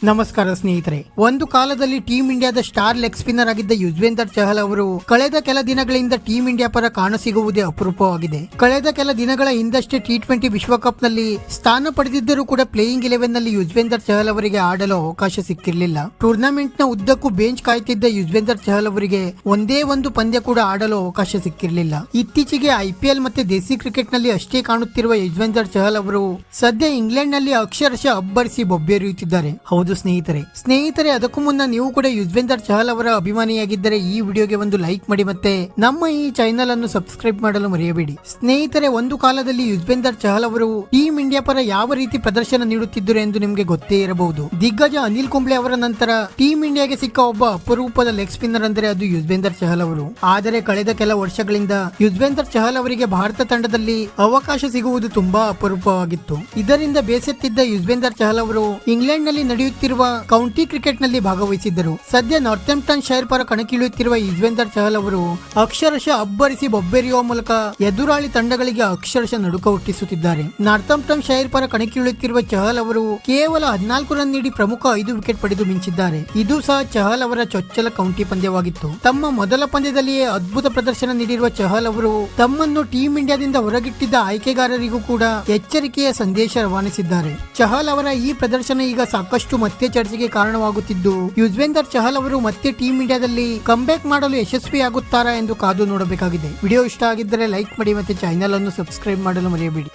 ನಮಸ್ಕಾರ ಸ್ನೇಹಿತರೆ. ಒಂದು ಕಾಲದಲ್ಲಿ ಟೀಂ ಇಂಡಿಯಾದ ಸ್ಟಾರ್ ಲೆಗ್ ಸ್ಪಿನ್ನರ್ ಆಗಿದ್ದ ಯುಜ್ವೇಂದರ್ ಚಹಲ್ ಅವರು ಕಳೆದ ಕೆಲ ದಿನಗಳಿಂದ ಟೀಂ ಇಂಡಿಯಾ ಪರ ಕಾಣಸಿಗುವುದೇ ಅಪರೂಪವಾಗಿದೆ. ಕಳೆದ ಕೆಲ ದಿನಗಳ ಹಿಂದಷ್ಟೇ T20 ವಿಶ್ವಕಪ್ ನಲ್ಲಿ ಸ್ಥಾನ ಪಡೆದಿದ್ದರೂ ಕೂಡ ಪ್ಲೇಯಿಂಗ್ 11 ನಲ್ಲಿ ಯುಜ್ವೇಂದರ್ ಚಹಲ್ ಅವರಿಗೆ ಆಡಲು ಅವಕಾಶ ಸಿಕ್ಕಿರಲಿಲ್ಲ. ಟೂರ್ನಮೆಂಟ್ ನ ಉದ್ದಕ್ಕೂ ಬೆಂಚ್ ಕಾಯ್ತಿದ್ದ ಯುಜ್ವೇಂದರ್ ಚಹಲ್ ಅವರಿಗೆ ಒಂದೇ ಒಂದು ಪಂದ್ಯ ಕೂಡ ಆಡಲು ಅವಕಾಶ ಸಿಕ್ಕಿರಲಿಲ್ಲ. ಇತ್ತೀಚೆಗೆ IPL ಮತ್ತೆ ದೇಸಿ ಕ್ರಿಕೆಟ್ ನಲ್ಲಿ ಅಷ್ಟೇ ಕಾಣುತ್ತಿರುವ ಯುಜ್ವೇಂದರ್ ಚಹಲ್ ಅವರು ಸದ್ಯ ಇಂಗ್ಲೆಂಡ್ ನಲ್ಲಿ ಅಕ್ಷರಶಃ ಅಬ್ಬರಿಸಿ ಬೊಬ್ಬೆರಿಯುತ್ತಿದ್ದಾರೆ. ಹೌದು ಸ್ನೇಹಿತರೆ, ಅದಕ್ಕೂ ಮುನ್ನ ನೀವು ಕೂಡ ಯುಜ್ವೇಂದರ್ ಚಹಲ್ ಅವರ ಅಭಿಮಾನಿಯಾಗಿದ್ದರೆ ಈ ವಿಡಿಯೋಗೆ ಒಂದು ಲೈಕ್ ಮಾಡಿ ಮತ್ತೆ ನಮ್ಮ ಈ ಚಾನೆಲ್ ಅನ್ನು ಸಬ್ಸ್ಕ್ರೈಬ್ ಮಾಡಲು ಮರೆಯಬೇಡಿ. ಸ್ನೇಹಿತರೆ, ಒಂದು ಕಾಲದಲ್ಲಿ ಯುಜ್ವೇಂದರ್ ಚಹಲ್ ಅವರು ಟೀಂ ಇಂಡಿಯಾ ಪರ ಯಾವ ರೀತಿ ಪ್ರದರ್ಶನ ನೀಡುತ್ತಿದ್ದರು ಎಂದು ನಿಮಗೆ ಗೊತ್ತೇ ಇರಬಹುದು. ದಿಗ್ಗಜ ಅನಿಲ್ ಕುಂಬ್ಳೆ ಅವರ ನಂತರ ಟೀಂ ಇಂಡಿಯಾಗೆ ಸಿಕ್ಕ ಒಬ್ಬ ಅಪರೂಪದ ಲೆಗ್ ಸ್ಪಿನ್ನರ್ ಅಂದರೆ ಅದು ಯುಜ್ವೇಂದರ್ ಚಹಲ್ ಅವರು. ಆದರೆ ಕಳೆದ ಕೆಲ ವರ್ಷಗಳಿಂದ ಯುಜ್ವೇಂದರ್ ಚಹಲ್ ಅವರಿಗೆ ಭಾರತ ತಂಡದಲ್ಲಿ ಅವಕಾಶ ಸಿಗುವುದು ತುಂಬಾ ಅಪರೂಪವಾಗಿತ್ತು. ಇದರಿಂದ ಬೇಸತ್ತಿದ್ದ ಯುಜ್ವೇಂದರ್ ಚಹಲ್ ಅವರು ಇಂಗ್ಲೆಂಡ್ ನಲ್ಲಿ ನಡೆಯುತ್ತಿರುವ ಕೌಂಟಿ ಕ್ರಿಕೆಟ್ ನಲ್ಲಿ ಭಾಗವಹಿಸಿದ್ದರು. ಸದ್ಯ ನಾರ್ಥಂಪ್ಟನ್ ಶೈರ್ ಪರ ಕಣಕ್ಕಿಳಿಯುತ್ತಿರುವ ಯುಜ್ವೇಂದರ್ ಚಹಲ್ ಅವರು ಅಕ್ಷರಶಃ ಅಬ್ಬರಿಸಿ ಬೊಬ್ಬೆರಿಯುವ ಮೂಲಕ ಎದುರಾಳಿ ತಂಡಗಳಿಗೆ ಅಕ್ಷರಶಃ ನಡುಕ ಹುಟ್ಟಿಸುತ್ತಿದ್ದಾರೆ. ನಾರ್ಥಂಪ್ಟನ್ ಶೈರ್ ಪರ ಕಣಕ್ಕಿಳಿಯುತ್ತಿರುವ ಚಹಲ್ ಅವರು ಕೇವಲ 14 ರನ್ ನೀಡಿ ಪ್ರಮುಖ 5 ವಿಕೆಟ್ ಪಡೆದು ಮಿಂಚಿದ್ದಾರೆ. ಇದು ಸಹ ಚಹಲ್ ಅವರ ಚೊಚ್ಚಲ ಕೌಂಟಿ ಪಂದ್ಯವಾಗಿತ್ತು. ತಮ್ಮ ಮೊದಲ ಪಂದ್ಯದಲ್ಲಿಯೇ ಅದ್ಭುತ ಪ್ರದರ್ಶನ ನೀಡಿರುವ ಚಹಲ್ ಅವರು ತಮ್ಮನ್ನು ಟೀಂ ಇಂಡಿಯಾದಿಂದ ಹೊರಗಿಟ್ಟಿದ್ದ ಆಯ್ಕೆಗಾರರಿಗೂ ಕೂಡ ಎಚ್ಚರಿಕೆಯ ಸಂದೇಶ ರವಾನಿಸಿದ್ದಾರೆ. ಚಹಲ್ ಅವರ ಈ ಪ್ರದರ್ಶನ ಈಗ ಸಾಕಷ್ಟು ಮತ್ತೆ ಚರ್ಚೆಗೆ ಕಾರಣವಾಗುತ್ತಿದ್ದು, ಯುಜ್ವೇಂದರ್ ಚಹಲ್ ಅವರು ಮತ್ತೆ ಟೀಂ ಇಂಡಿಯಾದಲ್ಲಿ ಕಂಬ್ಯಾಕ್ ಮಾಡಲು ಯಶಸ್ವಿಯಾಗುತ್ತಾರಾ ಎಂದು ಕಾದು ನೋಡಬೇಕಾಗಿದೆ. ವಿಡಿಯೋ ಇಷ್ಟ ಆಗಿದ್ದರೆ ಲೈಕ್ ಮಾಡಿ ಮತ್ತೆ ಚಾನೆಲ್ ಅನ್ನು ಸಬ್ಸ್ಕ್ರೈಬ್ ಮಾಡಲು ಮರೆಯಬೇಡಿ.